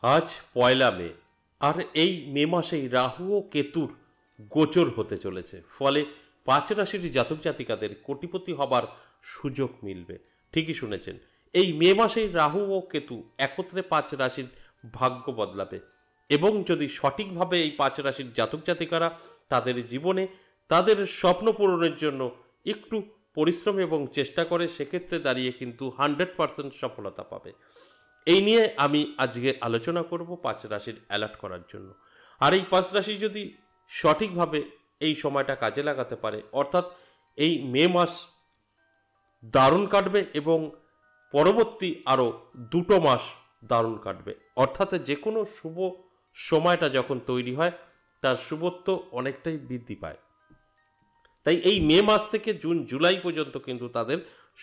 আজ পয়লা মে, আর এই মে মাসেই রাহু ও কেতুর গোচর হতে চলেছে। ফলে পাঁচ রাশির জাতক জাতিকাদের কোটিপতি হবার সুযোগ মিলবে। ঠিকই শুনেছেন, এই মে মাসেই রাহু ও কেতু একত্রে পাঁচ রাশির ভাগ্য বদলাবে। এবং যদি সঠিকভাবে এই পাঁচ রাশির জাতক জাতিকারা তাদের জীবনে তাদের স্বপ্ন পূরণের জন্য একটু পরিশ্রম এবং চেষ্টা করে, সেক্ষেত্রে দাঁড়িয়ে কিন্তু 100% সফলতা পাবে। এই নিয়ে আমি আজকে আলোচনা করব পাঁচ রাশির অ্যালার্ট করার জন্য। আর এই পাঁচ রাশি যদি সঠিকভাবে এই সময়টা কাজে লাগাতে পারে, অর্থাৎ এই মে মাস দারুণ কাটবে এবং পরবর্তী আরও দুটো মাস দারুণ কাটবে। অর্থাৎ যে কোনো শুভ সময়টা যখন তৈরি হয় তার শুভত্ব অনেকটাই বৃদ্ধি পায়। তাই এই মে মাস থেকে জুন জুলাই পর্যন্ত কিন্তু তাদের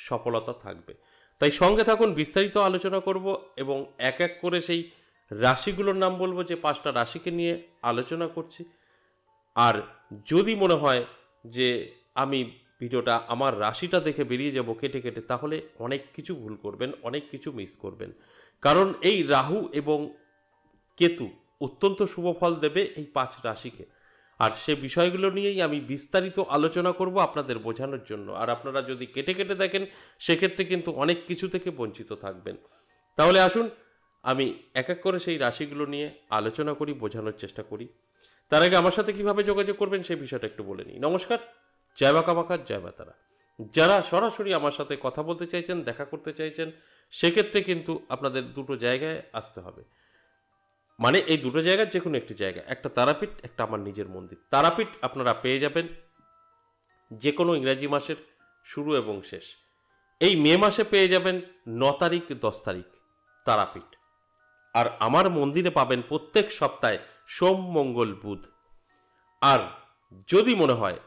সফলতা থাকবে। তাই সঙ্গে থাকুন, বিস্তারিত আলোচনা করব এবং এক এক করে সেই রাশিগুলোর নাম বলবো, যে পাঁচটা রাশিকে নিয়ে আলোচনা করছি। আর যদি মনে হয় যে আমি ভিডিওটা আমার রাশিটা দেখে বেরিয়ে যাব কেটে কেটে, তাহলে অনেক কিছু ভুল করবেন, অনেক কিছু মিস করবেন। কারণ এই রাহু এবং কেতু অত্যন্ত শুভ ফল দেবে এই পাঁচ রাশিকে। আর সে বিষয়গুলো নিয়েই আমি বিস্তারিত আলোচনা করব আপনাদের বোঝানোর জন্য। আর আপনারা যদি কেটে কেটে দেখেন, সেক্ষেত্রে কিন্তু অনেক কিছু থেকে বঞ্চিত থাকবেন। তাহলে আসুন আমি এক এক করে সেই রাশিগুলো নিয়ে আলোচনা করি, বোঝানোর চেষ্টা করি। তার আগে আমার সাথে কিভাবে যোগাযোগ করবেন সেই বিষয়টা একটু বলে নিই। নমস্কার, জয় বাঁকা বাঁকা, জয় মা তারা। যারা সরাসরি আমার সাথে কথা বলতে চাইছেন, দেখা করতে চাইছেন, সেক্ষেত্রে কিন্তু আপনাদের দুটো জায়গায় আসতে হবে। মানে এই দুটো জায়গার যে কোনো একটি জায়গা, একটা তারাপীঠ, একটা আমার নিজের মন্দির। তারাপীঠ আপনারা পেয়ে যাবেন যে কোনো ইংরাজি মাসের শুরু এবং শেষ। এই মে মাসে পেয়ে যাবেন 9 তারিখ 10 তারিখ তারাপীঠ। আর আমার মন্দিরে পাবেন প্রত্যেক সপ্তাহে সোম মঙ্গল বুধ। আর যদি মনে হয়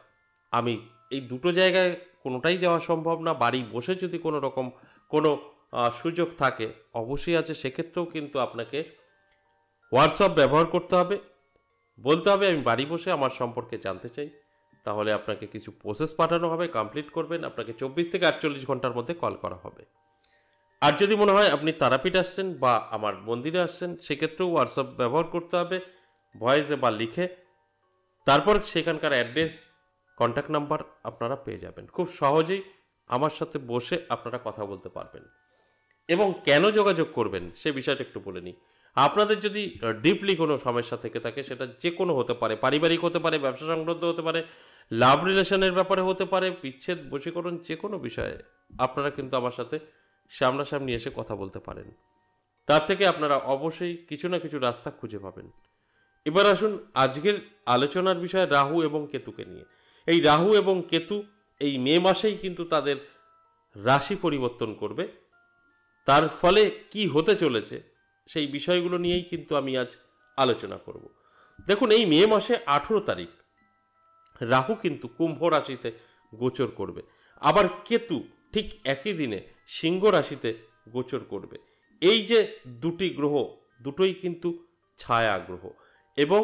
আমি এই দুটো জায়গায় কোনোটাই যাওয়া সম্ভব না, বাড়ি বসে যদি কোনো রকম কোনো সুযোগ থাকে, অবশ্যই আছে, সেক্ষেত্রেও কিন্তু আপনাকে হোয়াটসঅ্যাপ ব্যবহার করতে হবে। বলতে হবে আমি বাড়ি বসে আমার সম্পর্কে জানতে চাই। তাহলে আপনাকে কিছু প্রসেস পাঠানো হবে, কমপ্লিট করবেন, আপনাকে 24 থেকে 48 ঘন্টার মধ্যে কল করা হবে। আর যদি মনে হয় আপনি তারাপীঠ আসছেন বা আমার মন্দিরে আসছেন, সেক্ষেত্রেও হোয়াটসঅ্যাপ ব্যবহার করতে হবে, ভয়েসে বা লিখে। তারপর সেখানকার অ্যাড্রেস, কন্ট্যাক্ট নাম্বার আপনারা পেয়ে যাবেন। খুব সহজেই আমার সাথে বসে আপনারা কথা বলতে পারবেন। এবং কেন যোগাযোগ করবেন সে বিষয়টা একটু বলে নিই। আপনাদের যদি ডিপলি কোনো সমস্যা থেকে থাকে, সেটা যে কোনো হতে পারে, পারিবারিক হতে পারে, ব্যবসা সংক্রান্ত হতে পারে, লাভ রিলেশনের ব্যাপারে হতে পারে, বিচ্ছেদ, বশীকরণ, যে কোনো বিষয়ে আপনারা কিন্তু আমার সাথে সামনাসামনি এসে কথা বলতে পারেন। তার থেকে আপনারা অবশ্যই কিছু না কিছু রাস্তা খুঁজে পাবেন। এবার আসুন আজকের আলোচনার বিষয় রাহু এবং কেতুকে নিয়ে। এই রাহু এবং কেতু এই মে মাসেই কিন্তু তাদের রাশি পরিবর্তন করবে। তার ফলে কি হতে চলেছে সেই বিষয়গুলো নিয়েই কিন্তু আমি আজ আলোচনা করব। দেখুন, এই মে মাসে 18 তারিখ রাহু কিন্তু কুম্ভ রাশিতে গোচর করবে। আবার কেতু ঠিক একই দিনে সিংহ রাশিতে গোচর করবে। এই যে দুটি গ্রহ, দুটোই কিন্তু ছায়া গ্রহ এবং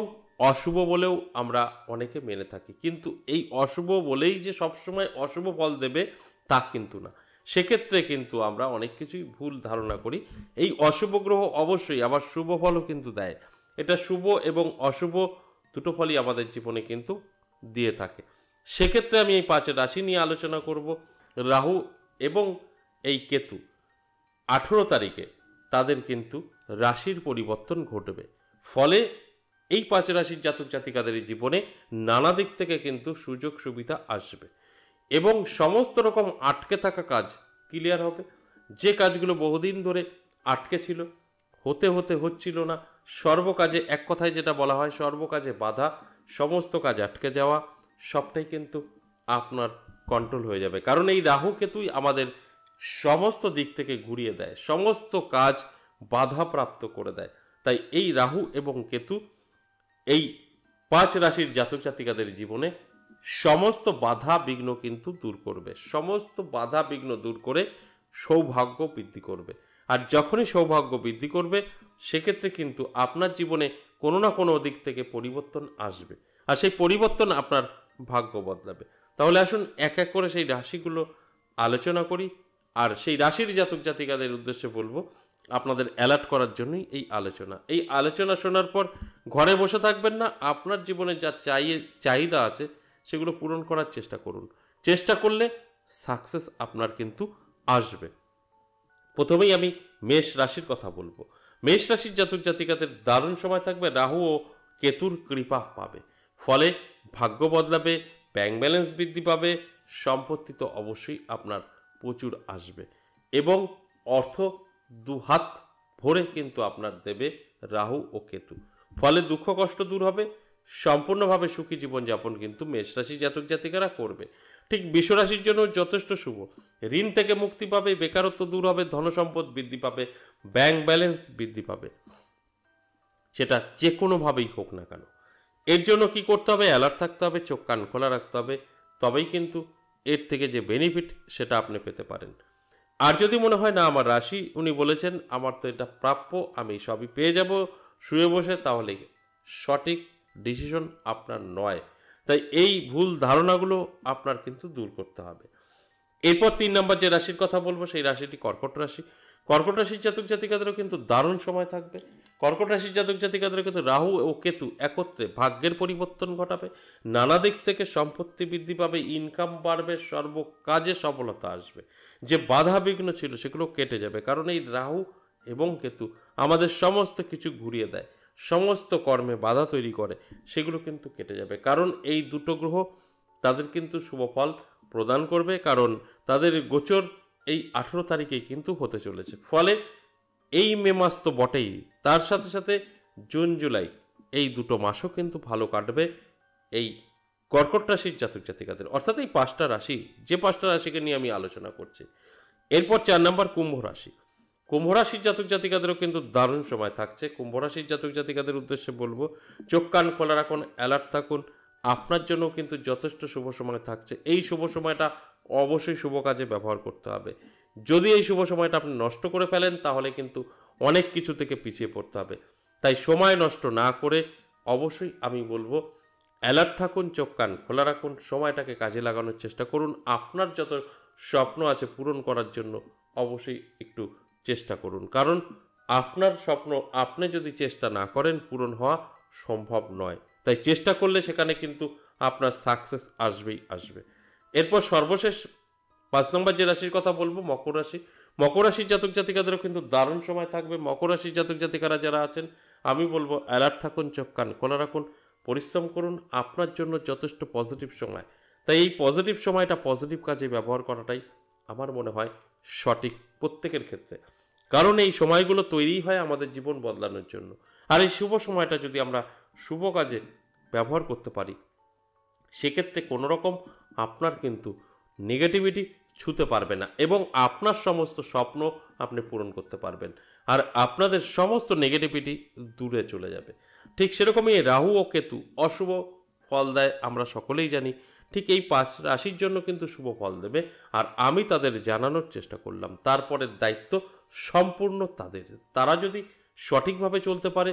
অশুভ বলেও আমরা অনেকে মেনে থাকি। কিন্তু এই অশুভ বলেই যে সবসময় অশুভ ফল দেবে তা কিন্তু না। সেক্ষেত্রে কিন্তু আমরা অনেক কিছুই ভুল ধারণা করি। এই অশুভ গ্রহ অবশ্যই আবার শুভ ফলও কিন্তু দেয়। এটা শুভ এবং অশুভ দুটো ফলই আমাদের জীবনে কিন্তু দিয়ে থাকে। সেক্ষেত্রে আমি এই পাঁচ রাশি নিয়ে আলোচনা করব। রাহু এবং এই কেতু 18 তারিখে তাদের কিন্তু রাশির পরিবর্তন ঘটবে। ফলে এই পাঁচ রাশির জাতক জাতিকাদের জীবনে নানা দিক থেকে কিন্তু সুযোগ সুবিধা আসবে এবং সমস্ত রকম আটকে থাকা কাজ ক্লিয়ার হবে। যে কাজগুলো বহুদিন ধরে আটকে ছিল, হতে হতে হচ্ছিল না, সর্বকাজে, এক কথায় যেটা বলা হয় সর্বকাজে বাধা, সমস্ত কাজ আটকে যাওয়া, সবটাই কিন্তু আপনার কন্ট্রোল হয়ে যাবে। কারণ এই রাহু কেতুই আমাদের সমস্ত দিক থেকে ঘুরিয়ে দেয়, সমস্ত কাজ বাধাপ্রাপ্ত করে দেয়। তাই এই রাহু এবং কেতু এই পাঁচ রাশির জাতক জাতিকাদের জীবনে সমস্ত বাধা বিঘ্ন কিন্তু দূর করবে, সমস্ত বাধা বিঘ্ন দূর করে সৌভাগ্য বৃদ্ধি করবে। আর যখনই সৌভাগ্য বৃদ্ধি করবে, সেক্ষেত্রে কিন্তু আপনার জীবনে কোনো না কোনো দিক থেকে পরিবর্তন আসবে, আর সেই পরিবর্তন আপনার ভাগ্য বদলাবে। তাহলে আসুন এক এক করে সেই রাশিগুলো আলোচনা করি। আর সেই রাশির জাতক জাতিকাদের উদ্দেশ্যে বলবো, আপনাদের অ্যালার্ট করার জন্যই এই আলোচনা। এই আলোচনা শোনার পর ঘরে বসে থাকবেন না, আপনার জীবনে যা চাহিদা আছে সেগুলো পূরণ করার চেষ্টা করুন। চেষ্টা করলে সাকসেস আপনার কিন্তু আসবে। প্রথমেই আমি মেষ রাশির কথা বলবো। মেষ রাশির জাতক জাতিকাদের দারুণ সময় থাকবে, রাহু ও কেতুর কৃপা পাবে, ফলে ভাগ্য বদলাবে, ব্যাংক ব্যালেন্স বৃদ্ধি পাবে, সম্পত্তি তো অবশ্যই আপনার প্রচুর আসবে এবং অর্থ দুহাত ভরে কিন্তু আপনার দেবে রাহু ও কেতু, ফলে দুঃখ কষ্ট দূর হবে, সম্পূর্ণভাবে সুখী জীবনযাপন কিন্তু মেষ রাশি জাতক জাতিকারা করবে। ঠিক বৃষ রাশির জন্য যথেষ্ট শুভ, ঋণ থেকে মুক্তি পাবে, বেকারত্ব দূর হবে, ধনসম্পদ বৃদ্ধি পাবে, ব্যাংক ব্যালেন্স বৃদ্ধি পাবে, সেটা যে কোনোভাবেই হোক না কেন। এর জন্য কি করতে হবে? অ্যালার্ট থাকতে হবে, চোখ কান খোলা রাখতে হবে, তবেই কিন্তু এর থেকে যে বেনিফিট সেটা আপনি পেতে পারেন। আর যদি মনে হয় না আমার রাশি উনি বলেছেন আমার তো এটা প্রাপ্য, আমি সবই পেয়ে যাব শুয়ে বসে, তাহলে সঠিক ডিসিশন আপনার নয়। তাই এই ভুল ধারণাগুলো আপনার কিন্তু দূর করতে হবে। এরপর 3 নম্বর যে রাশির কথা বলবো সেই রাশিটি কর্কট রাশি। কর্কট রাশির জাতক জাতিকাদেরও কিন্তু দারুণ সময় থাকবে। কর্কট রাশির জাতক জাতিকাদেরও কিন্তু রাহু ও কেতু একত্রে ভাগ্যের পরিবর্তন ঘটাবে, নানা দিক থেকে সম্পত্তি বৃদ্ধি পাবে, ইনকাম বাড়বে, সর্বকাজে সফলতা আসবে, যে বাধা বিঘ্ন ছিল সেগুলো কেটে যাবে, কারণ এই রাহু এবং কেতু আমাদের সমস্ত কিছু ঘুরিয়ে দেয়, সমস্ত কর্মে বাধা তৈরি করে, সেগুলো কিন্তু কেটে যাবে, কারণ এই দুটো গ্রহ তাদের কিন্তু শুভ ফল প্রদান করবে, কারণ তাদের গোচর এই 18 তারিখেই কিন্তু হতে চলেছে। ফলে এই মে মাস তো বটেই, তার সাথে সাথে জুন জুলাই এই দুটো মাসও কিন্তু ভালো কাটবে এই কর্কট রাশির জাতক জাতিকাদের, অর্থাৎ এই 5টা রাশি, যে 5টা রাশিকে নিয়ে আমি আলোচনা করছি। এরপর 4 নম্বর কুম্ভ রাশি। কুম্ভ রাশির জাতক জাতিকাদেরও কিন্তু দারুণ সময় থাকছে। কুম্ভ রাশির জাতক জাতিকাদের উদ্দেশ্যে বলবো, চোখ কান খোলা রাখুন, অ্যালার্ট থাকুন, আপনার জন্য কিন্তু যথেষ্ট শুভ সময় থাকছে। এই শুভ সময়টা অবশ্যই শুভ কাজে ব্যবহার করতে হবে। যদি এই শুভ সময়টা আপনি নষ্ট করে ফেলেন তাহলে কিন্তু অনেক কিছু থেকে পিছিয়ে পড়তে হবে। তাই সময় নষ্ট না করে অবশ্যই আমি বলবো অ্যালার্ট থাকুন, চোখ কান খোলা রাখুন, সময়টাকে কাজে লাগানোর চেষ্টা করুন, আপনার যত স্বপ্ন আছে পূরণ করার জন্য অবশ্যই একটু চেষ্টা করুন, কারণ আপনার স্বপ্ন আপনি যদি চেষ্টা না করেন পূরণ হওয়া সম্ভব নয়। তাই চেষ্টা করলে সেখানে কিন্তু আপনার সাকসেস আসবেই আসবে। এরপর সর্বশেষ 5 নম্বর যে রাশির কথা বলবো মকর রাশি। মকর রাশির জাতক জাতিকাদেরও কিন্তু দারুণ সময় থাকবে। মকর রাশির জাতক জাতিকারা যারা আছেন আমি বলবো অ্যালার্ট থাকুন, চোখ কান খোলা রাখুন, পরিশ্রম করুন, আপনার জন্য যথেষ্ট পজিটিভ সময়। তাই এই পজিটিভ সময়টা পজিটিভ কাজে ব্যবহার করাটাই আমার মনে হয় সঠিক প্রত্যেকের ক্ষেত্রে, কারণ এই সময়গুলো তৈরি হয় আমাদের জীবন বদলানোর জন্য। আর এই শুভ সময়টা যদি আমরা শুভ কাজে ব্যবহার করতে পারি সেক্ষেত্রে কোনো রকম আপনার কিন্তু নেগেটিভিটি ছুঁতে পারবে না এবং আপনার সমস্ত স্বপ্ন আপনি পূরণ করতে পারবেন, আর আপনাদের সমস্ত নেগেটিভিটি দূরে চলে যাবে। ঠিক সেরকমই রাহু ও কেতু অশুভ ফল দেয় আমরা সকলেই জানি, ঠিক এই 5 রাশির জন্য কিন্তু শুভ ফল দেবে, আর আমি তাদের জানানোর চেষ্টা করলাম। তারপরের দায়িত্ব সম্পূর্ণ তাদের, তারা যদি সঠিকভাবে চলতে পারে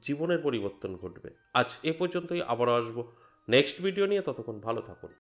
জীবনের পরিবর্তন ঘটবে। আজ এ পর্যন্তই, আবারও আসবো নেক্সট ভিডিও নিয়ে, ততক্ষণ ভালো থাকুন।